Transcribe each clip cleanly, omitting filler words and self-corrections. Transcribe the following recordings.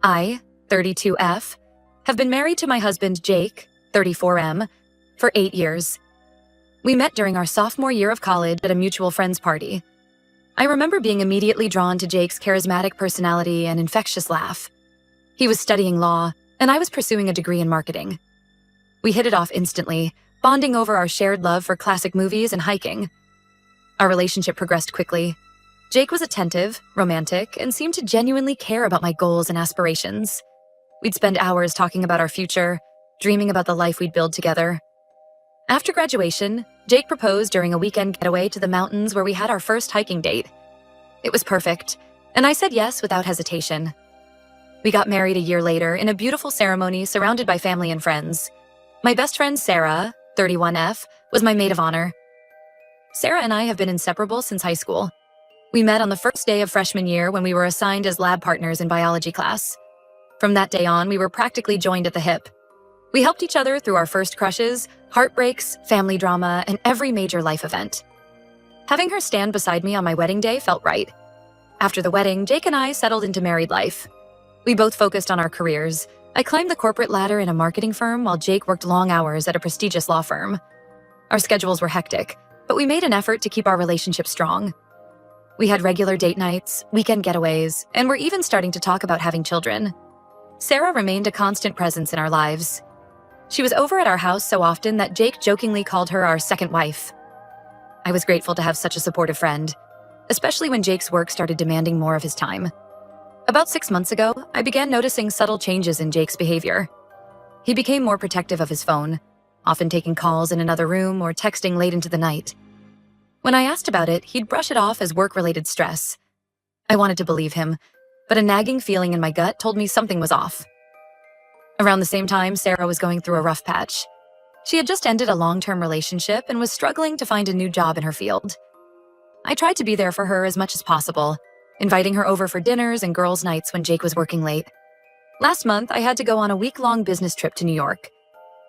I, 32F, have been married to my husband Jake, 34M, for 8 years. We met during our sophomore year of college at a mutual friends party. I remember being immediately drawn to Jake's charismatic personality and infectious laugh. He was studying law, and I was pursuing a degree in marketing. We hit it off instantly, bonding over our shared love for classic movies and hiking. Our relationship progressed quickly. Jake was attentive, romantic, and seemed to genuinely care about my goals and aspirations. We'd spend hours talking about our future, dreaming about the life we'd build together. After graduation, Jake proposed during a weekend getaway to the mountains where we had our first hiking date. It was perfect, and I said yes without hesitation. We got married a year later in a beautiful ceremony surrounded by family and friends. My best friend Sarah, 31F, was my maid of honor. Sarah and I have been inseparable since high school. We met on the first day of freshman year when we were assigned as lab partners in biology class. From that day on, we were practically joined at the hip. We helped each other through our first crushes, heartbreaks, family drama, and every major life event. Having her stand beside me on my wedding day felt right. After the wedding, Jake and I settled into married life. We both focused on our careers. I climbed the corporate ladder in a marketing firm while Jake worked long hours at a prestigious law firm. Our schedules were hectic, but we made an effort to keep our relationship strong. We had regular date nights, weekend getaways, and were even starting to talk about having children. Sarah remained a constant presence in our lives. She was over at our house so often that Jake jokingly called her our second wife. I was grateful to have such a supportive friend, especially when Jake's work started demanding more of his time. About 6 months ago, I began noticing subtle changes in Jake's behavior. He became more protective of his phone, often taking calls in another room or texting late into the night. When I asked about it, he'd brush it off as work-related stress. I wanted to believe him, but a nagging feeling in my gut told me something was off. Around the same time, Sarah was going through a rough patch. She had just ended a long-term relationship and was struggling to find a new job in her field. I tried to be there for her as much as possible, inviting her over for dinners and girls' nights when Jake was working late. Last month, I had to go on a week-long business trip to New York.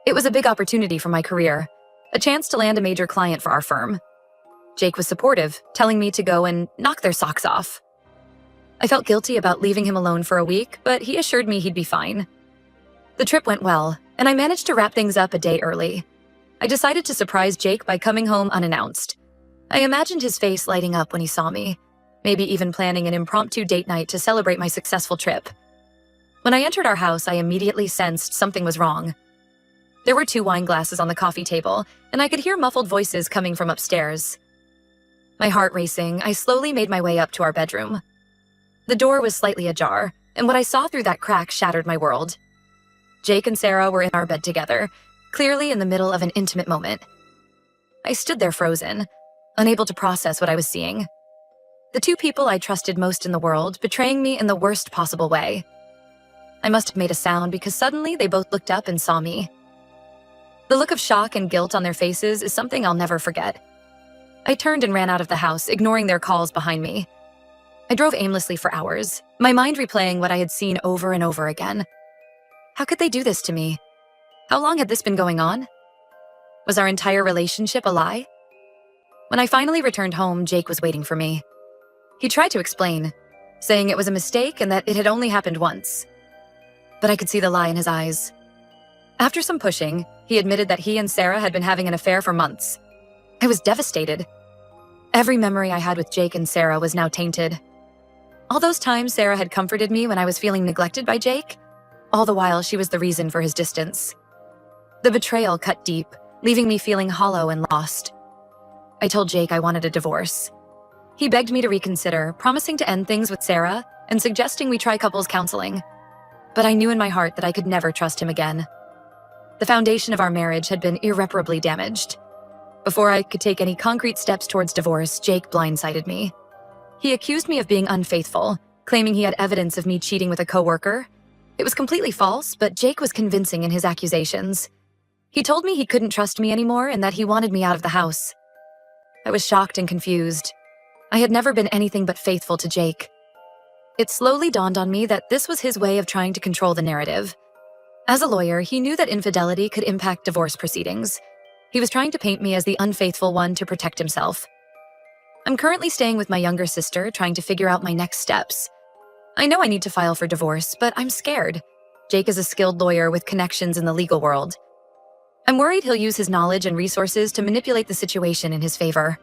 It was a big opportunity for my career, a chance to land a major client for our firm. Jake was supportive, telling me to go and knock their socks off. I felt guilty about leaving him alone for a week, but he assured me he'd be fine. The trip went well, and I managed to wrap things up a day early. I decided to surprise Jake by coming home unannounced. I imagined his face lighting up when he saw me, maybe even planning an impromptu date night to celebrate my successful trip. When I entered our house, I immediately sensed something was wrong. There were 2 wine glasses on the coffee table, and I could hear muffled voices coming from upstairs. My heart racing, I slowly made my way up to our bedroom. The door was slightly ajar, and what I saw through that crack shattered my world. Jake and Sarah were in our bed together, clearly in the middle of an intimate moment. I stood there frozen, unable to process what I was seeing. The 2 people I trusted most in the world betraying me in the worst possible way. I must have made a sound because suddenly they both looked up and saw me. The look of shock and guilt on their faces is something I'll never forget. I turned and ran out of the house, ignoring their calls behind me. I drove aimlessly for hours, my mind replaying what I had seen over and over again. How could they do this to me? How long had this been going on? Was our entire relationship a lie? When I finally returned home, Jake was waiting for me. He tried to explain, saying it was a mistake and that it had only happened once. But I could see the lie in his eyes. After some pushing, he admitted that he and Sarah had been having an affair for months. I was devastated. Every memory I had with Jake and Sarah was now tainted. All those times Sarah had comforted me when I was feeling neglected by Jake, all the while she was the reason for his distance. The betrayal cut deep, leaving me feeling hollow and lost. I told Jake I wanted a divorce. He begged me to reconsider, promising to end things with Sarah and suggesting we try couples counseling. But I knew in my heart that I could never trust him again. The foundation of our marriage had been irreparably damaged. Before I could take any concrete steps towards divorce, Jake blindsided me. He accused me of being unfaithful, claiming he had evidence of me cheating with a coworker. It was completely false, but Jake was convincing in his accusations. He told me he couldn't trust me anymore and that he wanted me out of the house. I was shocked and confused. I had never been anything but faithful to Jake. It slowly dawned on me that this was his way of trying to control the narrative. As a lawyer, he knew that infidelity could impact divorce proceedings. He was trying to paint me as the unfaithful one to protect himself. I'm currently staying with my younger sister, trying to figure out my next steps. I know I need to file for divorce, but I'm scared. Jake is a skilled lawyer with connections in the legal world. I'm worried he'll use his knowledge and resources to manipulate the situation in his favor.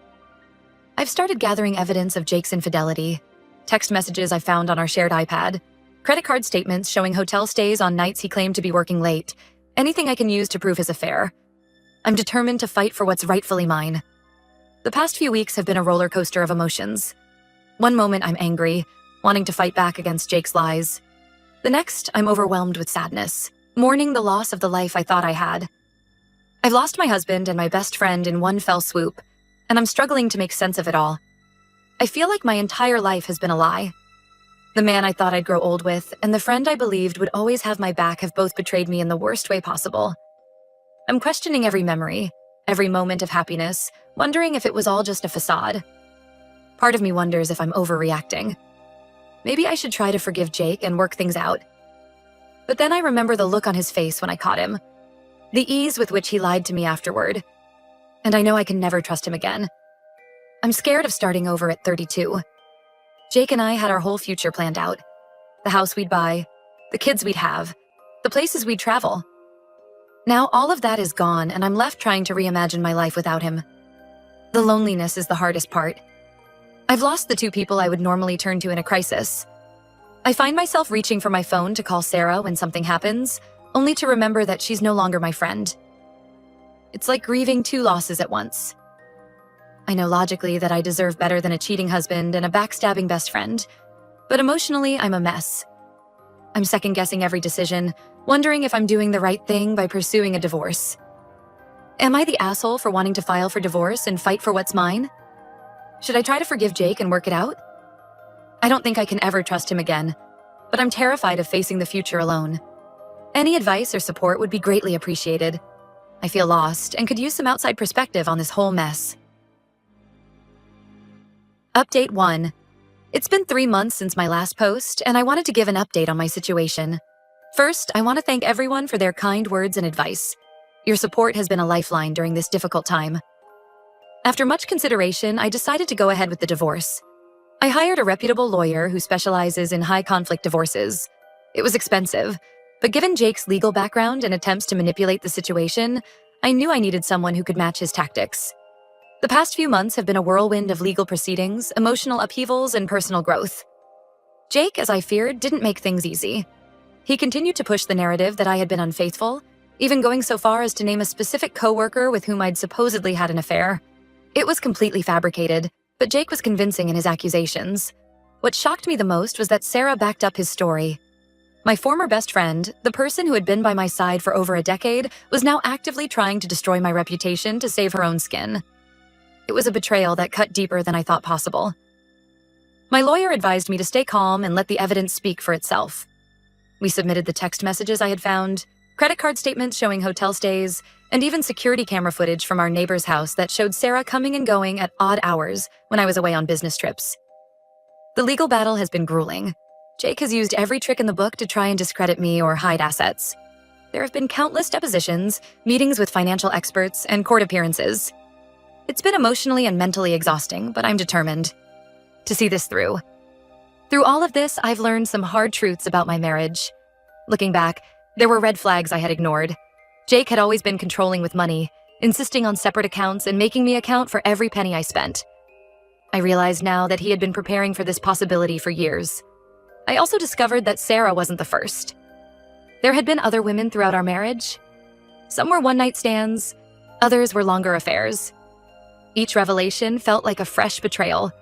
I've started gathering evidence of Jake's infidelity, text messages I found on our shared iPad, credit card statements showing hotel stays on nights he claimed to be working late, anything I can use to prove his affair. I'm determined to fight for what's rightfully mine. The past few weeks have been a roller coaster of emotions. One moment I'm angry, wanting to fight back against Jake's lies. The next, I'm overwhelmed with sadness, mourning the loss of the life I thought I had. I've lost my husband and my best friend in one fell swoop, and I'm struggling to make sense of it all. I feel like my entire life has been a lie. The man I thought I'd grow old with and the friend I believed would always have my back have both betrayed me in the worst way possible. I'm questioning every memory, every moment of happiness, wondering if it was all just a facade. Part of me wonders if I'm overreacting. Maybe I should try to forgive Jake and work things out. But then I remember the look on his face when I caught him, the ease with which he lied to me afterward, and I know I can never trust him again. I'm scared of starting over at 32. Jake and I had our whole future planned out. The house we'd buy, the kids we'd have, the places we'd travel. Now all of that is gone and I'm left trying to reimagine my life without him. The loneliness is the hardest part. I've lost the two people I would normally turn to in a crisis. I find myself reaching for my phone to call Sarah when something happens, only to remember that she's no longer my friend. It's like grieving two losses at once. I know logically that I deserve better than a cheating husband and a backstabbing best friend, but emotionally I'm a mess. I'm second-guessing every decision, wondering if I'm doing the right thing by pursuing a divorce. Am I the asshole for wanting to file for divorce and fight for what's mine? Should I try to forgive Jake and work it out? I don't think I can ever trust him again, but I'm terrified of facing the future alone. Any advice or support would be greatly appreciated. I feel lost and could use some outside perspective on this whole mess. Update 1. It's been 3 months since my last post, and I wanted to give an update on my situation. First, I want to thank everyone for their kind words and advice. Your support has been a lifeline during this difficult time. After much consideration, I decided to go ahead with the divorce. I hired a reputable lawyer who specializes in high-conflict divorces. It was expensive, but given Jake's legal background and attempts to manipulate the situation, I knew I needed someone who could match his tactics. The past few months have been a whirlwind of legal proceedings, emotional upheavals, and personal growth. Jake, as I feared, didn't make things easy. He continued to push the narrative that I had been unfaithful, even going so far as to name a specific coworker with whom I'd supposedly had an affair. It was completely fabricated, but Jake was convincing in his accusations. What shocked me the most was that Sarah backed up his story. My former best friend, the person who had been by my side for over a decade, was now actively trying to destroy my reputation to save her own skin. It was a betrayal that cut deeper than I thought possible. My lawyer advised me to stay calm and let the evidence speak for itself. We submitted the text messages I had found, credit card statements showing hotel stays, and even security camera footage from our neighbor's house that showed Sarah coming and going at odd hours when I was away on business trips. The legal battle has been grueling. Jake has used every trick in the book to try and discredit me or hide assets. There have been countless depositions, meetings with financial experts, and court appearances. It's been emotionally and mentally exhausting, but I'm determined to see this through. Through all of this, I've learned some hard truths about my marriage. Looking back, there were red flags I had ignored. Jake had always been controlling with money, insisting on separate accounts and making me account for every penny I spent. I realize now that he had been preparing for this possibility for years. I also discovered that Sarah wasn't the first. There had been other women throughout our marriage. Some were one-night stands, others were longer affairs. Each revelation felt like a fresh betrayal,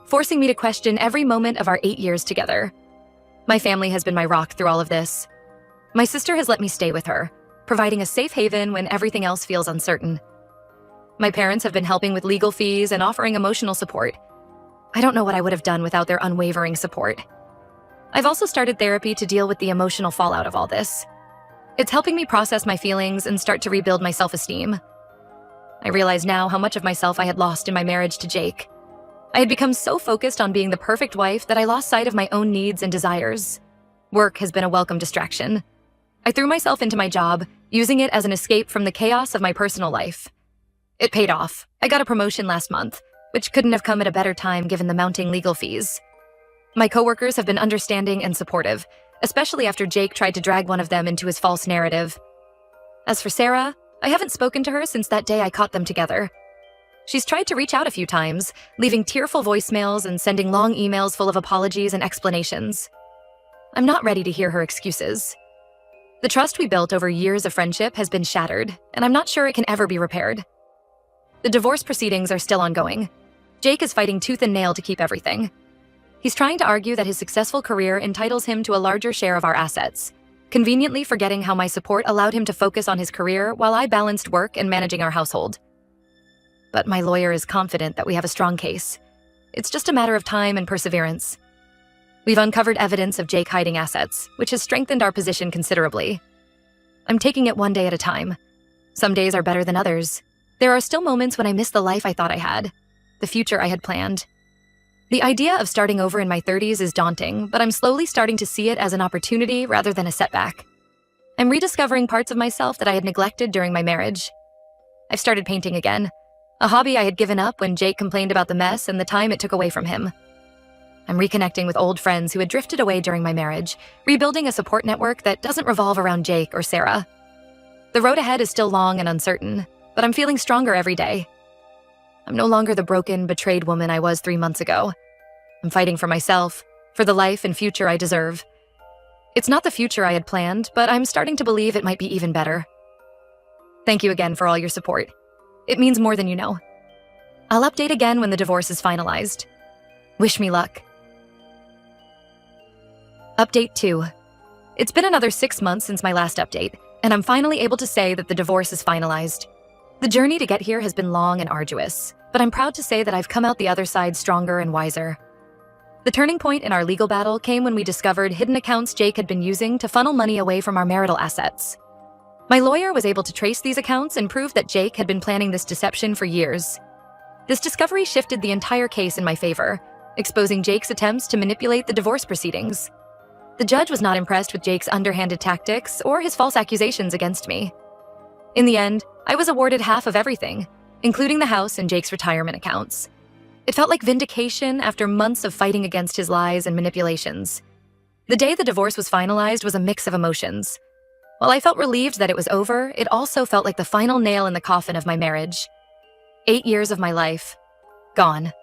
forcing me to question every moment of our 8 years together. My family has been my rock through all of this. My sister has let me stay with her, providing a safe haven when everything else feels uncertain. My parents have been helping with legal fees and offering emotional support. I don't know what I would have done without their unwavering support. I've also started therapy to deal with the emotional fallout of all this. It's helping me process my feelings and start to rebuild my self-esteem. I realize now how much of myself I had lost in my marriage to Jake. I had become so focused on being the perfect wife that I lost sight of my own needs and desires. Work has been a welcome distraction. I threw myself into my job, using it as an escape from the chaos of my personal life. It paid off. I got a promotion last month, which couldn't have come at a better time given the mounting legal fees. My coworkers have been understanding and supportive, especially after Jake tried to drag one of them into his false narrative. As for Sarah, I haven't spoken to her since that day I caught them together. She's tried to reach out a few times, leaving tearful voicemails and sending long emails full of apologies and explanations. I'm not ready to hear her excuses. The trust we built over years of friendship has been shattered, and I'm not sure it can ever be repaired. The divorce proceedings are still ongoing. Jake is fighting tooth and nail to keep everything. He's trying to argue that his successful career entitles him to a larger share of our assets, conveniently forgetting how my support allowed him to focus on his career while I balanced work and managing our household. But my lawyer is confident that we have a strong case. It's just a matter of time and perseverance. We've uncovered evidence of Jake hiding assets, which has strengthened our position considerably. I'm taking it one day at a time. Some days are better than others. There are still moments when I miss the life I thought I had, the future I had planned. The idea of starting over in my 30s is daunting, but I'm slowly starting to see it as an opportunity rather than a setback. I'm rediscovering parts of myself that I had neglected during my marriage. I've started painting again, a hobby I had given up when Jake complained about the mess and the time it took away from him. I'm reconnecting with old friends who had drifted away during my marriage, rebuilding a support network that doesn't revolve around Jake or Sarah. The road ahead is still long and uncertain, but I'm feeling stronger every day. I'm no longer the broken, betrayed woman I was 3 months ago. I'm fighting for myself, for the life and future I deserve. It's not the future I had planned, but I'm starting to believe it might be even better. Thank you again for all your support. It means more than you know. I'll update again when the divorce is finalized. Wish me luck. Update 2. It's been another 6 months since my last update, and I'm finally able to say that the divorce is finalized. The journey to get here has been long and arduous, but I'm proud to say that I've come out the other side stronger and wiser. The turning point in our legal battle came when we discovered hidden accounts Jake had been using to funnel money away from our marital assets. My lawyer was able to trace these accounts and prove that Jake had been planning this deception for years. This discovery shifted the entire case in my favor, exposing Jake's attempts to manipulate the divorce proceedings. The judge was not impressed with Jake's underhanded tactics or his false accusations against me. In the end, I was awarded half of everything, including the house and Jake's retirement accounts. It felt like vindication after months of fighting against his lies and manipulations. The day the divorce was finalized was a mix of emotions. While I felt relieved that it was over, it also felt like the final nail in the coffin of my marriage. 8 years of my life, gone.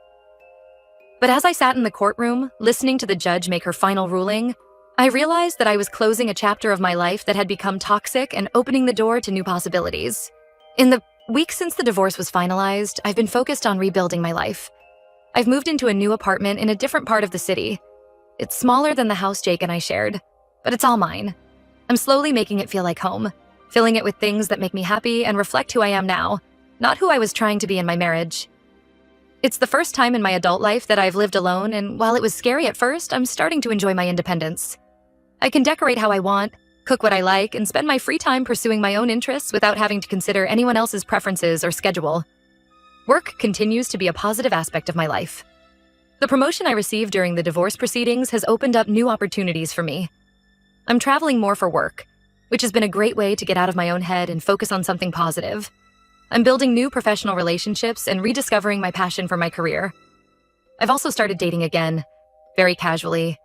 But as I sat in the courtroom, listening to the judge make her final ruling, I realized that I was closing a chapter of my life that had become toxic and opening the door to new possibilities. In the weeks since the divorce was finalized, I've been focused on rebuilding my life. I've moved into a new apartment in a different part of the city. It's smaller than the house Jake and I shared, but it's all mine. I'm slowly making it feel like home, filling it with things that make me happy and reflect who I am now, not who I was trying to be in my marriage. It's the first time in my adult life that I've lived alone, and while it was scary at first, I'm starting to enjoy my independence. I can decorate how I want, cook what I like, and spend my free time pursuing my own interests without having to consider anyone else's preferences or schedule. Work continues to be a positive aspect of my life. The promotion I received during the divorce proceedings has opened up new opportunities for me. I'm traveling more for work, which has been a great way to get out of my own head and focus on something positive. I'm building new professional relationships and rediscovering my passion for my career. I've also started dating again, very casually.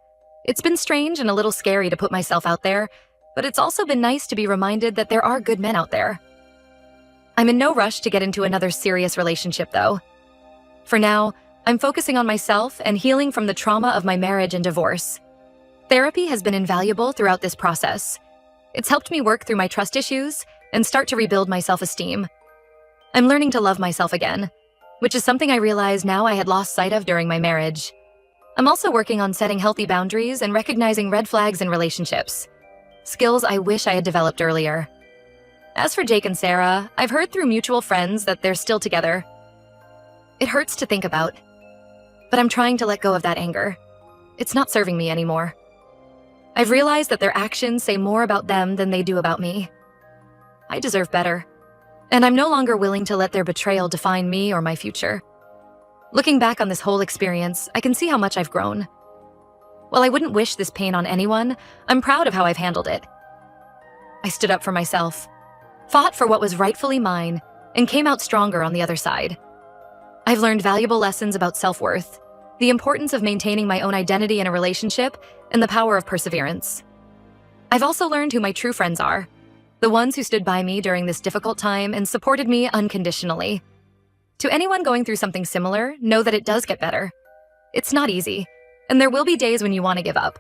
It's been strange and a little scary to put myself out there, but it's also been nice to be reminded that there are good men out there. I'm in no rush to get into another serious relationship, though. For now, I'm focusing on myself and healing from the trauma of my marriage and divorce. Therapy has been invaluable throughout this process. It's helped me work through my trust issues and start to rebuild my self-esteem. I'm learning to love myself again, which is something I realized now I had lost sight of during my marriage. I'm also working on setting healthy boundaries and recognizing red flags in relationships, skills I wish I had developed earlier. As for Jake and Sarah, I've heard through mutual friends that they're still together. It hurts to think about, but I'm trying to let go of that anger. It's not serving me anymore. I've realized that their actions say more about them than they do about me. I deserve better, and I'm no longer willing to let their betrayal define me or my future. Looking back on this whole experience, I can see how much I've grown. While I wouldn't wish this pain on anyone, I'm proud of how I've handled it. I stood up for myself, fought for what was rightfully mine, and came out stronger on the other side. I've learned valuable lessons about self-worth, the importance of maintaining my own identity in a relationship, and the power of perseverance. I've also learned who my true friends are, the ones who stood by me during this difficult time and supported me unconditionally. To anyone going through something similar, know that it does get better. It's not easy, and there will be days when you want to give up,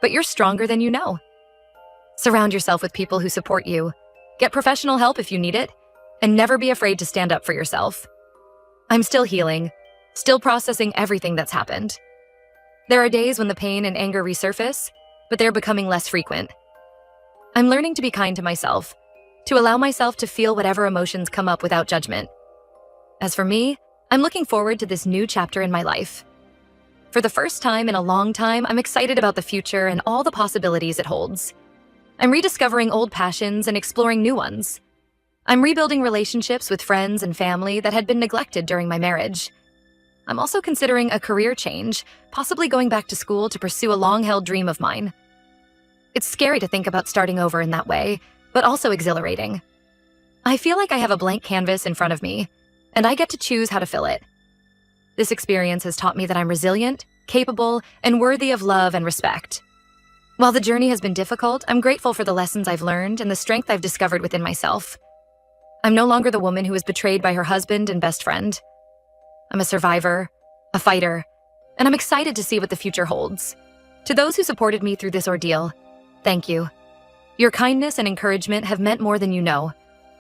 but you're stronger than you know. Surround yourself with people who support you. Get professional help if you need it, and never be afraid to stand up for yourself. I'm still healing, still processing everything that's happened. There are days when the pain and anger resurface, but they're becoming less frequent. I'm learning to be kind to myself, to allow myself to feel whatever emotions come up without judgment. As for me, I'm looking forward to this new chapter in my life. For the first time in a long time, I'm excited about the future and all the possibilities it holds. I'm rediscovering old passions and exploring new ones. I'm rebuilding relationships with friends and family that had been neglected during my marriage. I'm also considering a career change, possibly going back to school to pursue a long-held dream of mine. It's scary to think about starting over in that way, but also exhilarating. I feel like I have a blank canvas in front of me, and I get to choose how to fill it. This experience has taught me that I'm resilient, capable, and worthy of love and respect. While the journey has been difficult, I'm grateful for the lessons I've learned and the strength I've discovered within myself. I'm no longer the woman who was betrayed by her husband and best friend. I'm a survivor, a fighter, and I'm excited to see what the future holds. To those who supported me through this ordeal, thank you. Your kindness and encouragement have meant more than you know.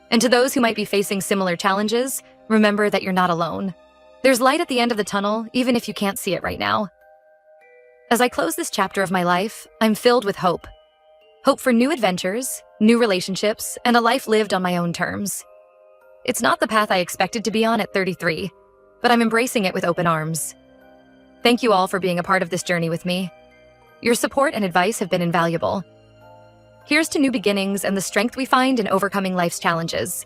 And to those who might be facing similar challenges, remember that you're not alone. There's light at the end of the tunnel, even if you can't see it right now. As I close this chapter of my life, I'm filled with hope. Hope for new adventures, new relationships, and a life lived on my own terms. It's not the path I expected to be on at 33, but I'm embracing it with open arms. Thank you all for being a part of this journey with me. Your support and advice have been invaluable. Here's to new beginnings and the strength we find in overcoming life's challenges.